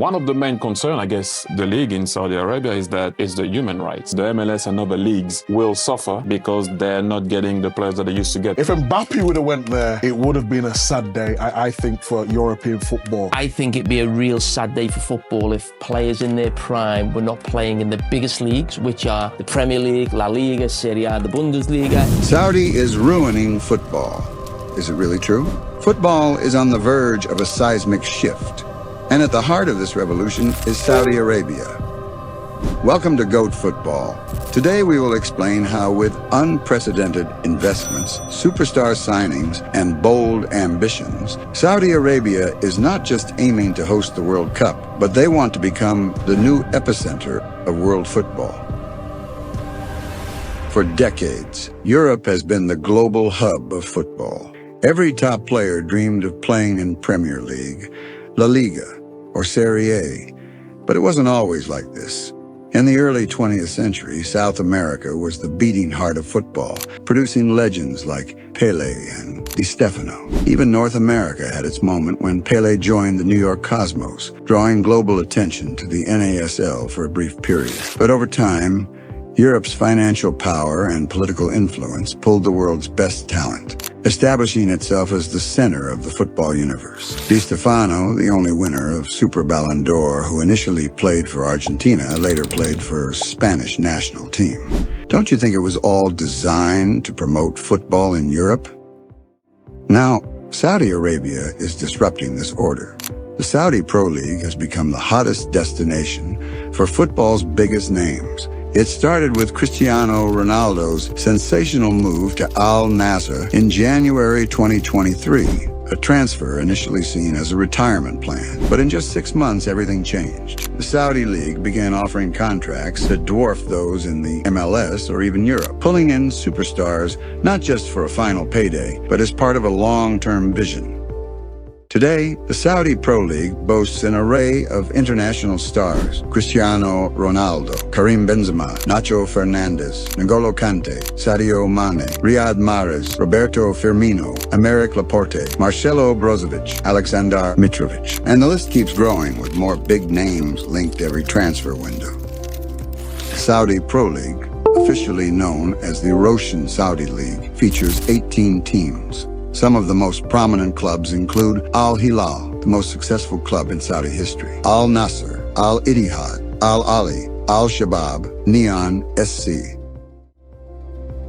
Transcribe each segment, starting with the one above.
One of the main concerns, I guess, the league in Saudi Arabia is the human rights. The MLS and other leagues will suffer because they're not getting the players that they used to get. If Mbappe would have went there, it would have been a sad day, I think, for European football. I think it'd be a real sad day for football if players in their prime were not playing in the biggest leagues, which are the Premier League, La Liga, Serie A, the Bundesliga. Saudi is ruining football. Is it really true? Football is on the verge of a seismic shift. And at the heart of this revolution is Saudi Arabia. Welcome to GOAT Football. Today we will explain how with unprecedented investments, superstar signings, and bold ambitions, Saudi Arabia is not just aiming to host the World Cup, but they want to become the new epicenter of world football. For decades, Europe has been the global hub of football. Every top player dreamed of playing in Premier League, La Liga, or Serie A, but it wasn't always like this. In the early 20th century, South America was the beating heart of football, producing legends like Pelé and Di Stefano. Even North America had its moment when Pelé joined the New York Cosmos, drawing global attention to the NASL for a brief period. But over time, Europe's financial power and political influence pulled the world's best talent, establishing itself as the center of the football universe. Di Stefano, the only winner of Super Ballon d'Or, who initially played for Argentina, later played for Spanish national team. Don't you think it was all designed to promote football in Europe? Now, Saudi Arabia is disrupting this order. The Saudi Pro League has become the hottest destination for football's biggest names. It started with Cristiano Ronaldo's sensational move to Al Nassr in January 2023, a transfer initially seen as a retirement plan. But in just 6 months, everything changed. The Saudi League began offering contracts that dwarfed those in the MLS or even Europe, pulling in superstars not just for a final payday, but as part of a long-term vision. Today, the Saudi Pro League boasts an array of international stars: Cristiano Ronaldo, Karim Benzema, Nacho Fernandez, N'Golo Kante, Sadio Mane, Riyad Mahrez, Roberto Firmino, Aymeric Laporte, Marcelo Brozovic, Aleksandar Mitrovic. And the list keeps growing with more big names linked every transfer window. The Saudi Pro League, officially known as the Roshan Saudi League, features 18 teams. Some of the most prominent clubs include Al Hilal, the most successful club in Saudi history, Al Nassr, Al Ittihad, Al Ali, Al Shabab, Neon SC.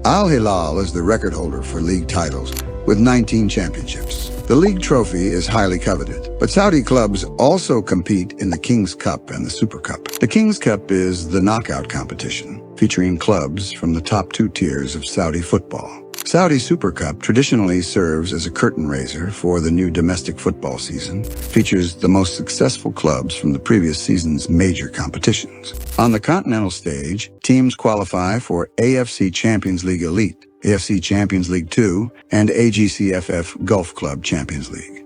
Al Hilal is the record holder for league titles with 19 championships. The league trophy is highly coveted, but Saudi clubs also compete in the King's Cup and the Super Cup. The King's Cup is the knockout competition, featuring clubs from the top 2 tiers of Saudi football. Saudi Super Cup traditionally serves as a curtain raiser for the new domestic football season, features the most successful clubs from the previous season's major competitions. On the continental stage, teams qualify for AFC Champions League Elite, AFC Champions League 2, and AGCFF Gulf Club Champions League.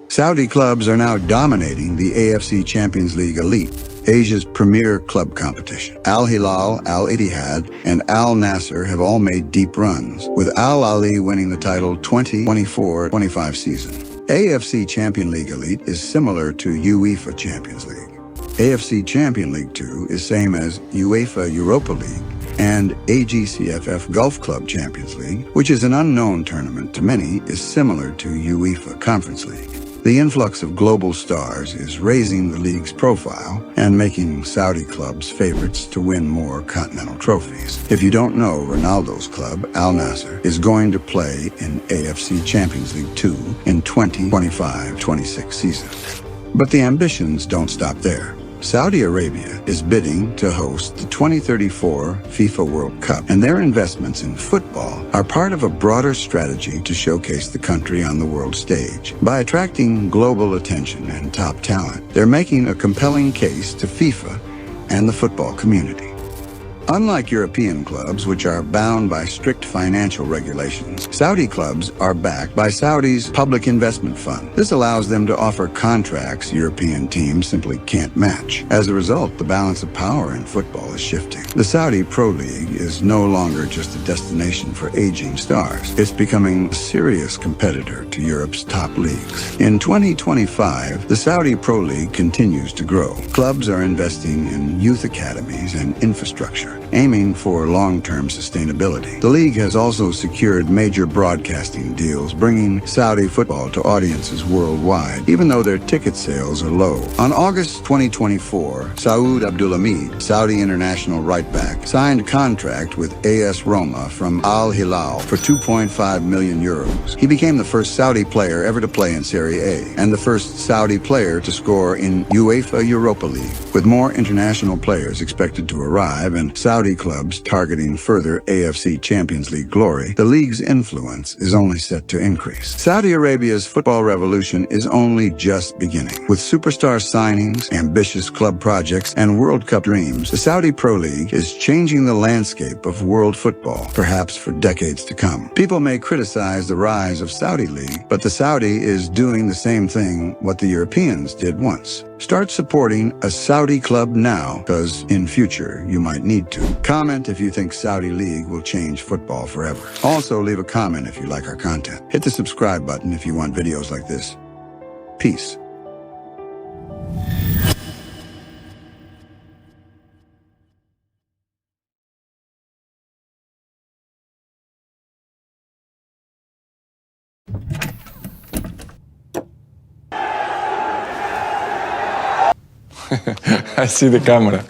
Saudi clubs are now dominating the AFC Champions League Elite, Asia's premier club competition. Al Hilal, Al Ittihad, and Al Nassr have all made deep runs, with Al Ali winning the title 2024-25 season. AFC Champions League Elite is similar to UEFA Champions League. AFC Champions League 2 is same as UEFA Europa League, and AGCFF Gulf Club Champions League, which is an unknown tournament to many, is similar to UEFA Conference League. The influx of global stars is raising the league's profile and making Saudi clubs favorites to win more continental trophies. If you don't know, Ronaldo's club, Al Nassr, is going to play in AFC Champions League 2 in 2025-26 season. But the ambitions don't stop there. Saudi Arabia is bidding to host the 2034 FIFA World Cup, and their investments in football are part of a broader strategy to showcase the country on the world stage. By attracting global attention and top talent, they're making a compelling case to FIFA and the football community. Unlike European clubs, which are bound by strict financial regulations, Saudi clubs are backed by Saudi's Public Investment Fund. This allows them to offer contracts European teams simply can't match. As a result, the balance of power in football is shifting. The Saudi Pro League is no longer just a destination for aging stars. It's becoming a serious competitor to Europe's top leagues. In 2025, the Saudi Pro League continues to grow. Clubs are investing in youth academies and infrastructure, aiming for long-term sustainability. The league has also secured major broadcasting deals, bringing Saudi football to audiences worldwide, even though their ticket sales are low. On August 2024, Saud Abdulhamid, Saudi international right-back, signed a contract with AS Roma from Al Hilal for 2.5 million euros. He became the first Saudi player ever to play in Serie A, and the first Saudi player to score in UEFA Europa League. With more international players expected to arrive and Saudi clubs targeting further AFC Champions League glory, the league's influence is only set to increase. Saudi Arabia's football revolution is only just beginning. With superstar signings, ambitious club projects, and World Cup dreams, the Saudi Pro League is changing the landscape of world football, perhaps for decades to come. People may criticize the rise of Saudi League, but the Saudi is doing the same thing what the Europeans did once. Start supporting a Saudi club now, because in future you might need to. Comment if you think Saudi League will change football forever. Also, leave a comment if you like our content. Hit the subscribe button if you want videos like this. Peace. I see the camera.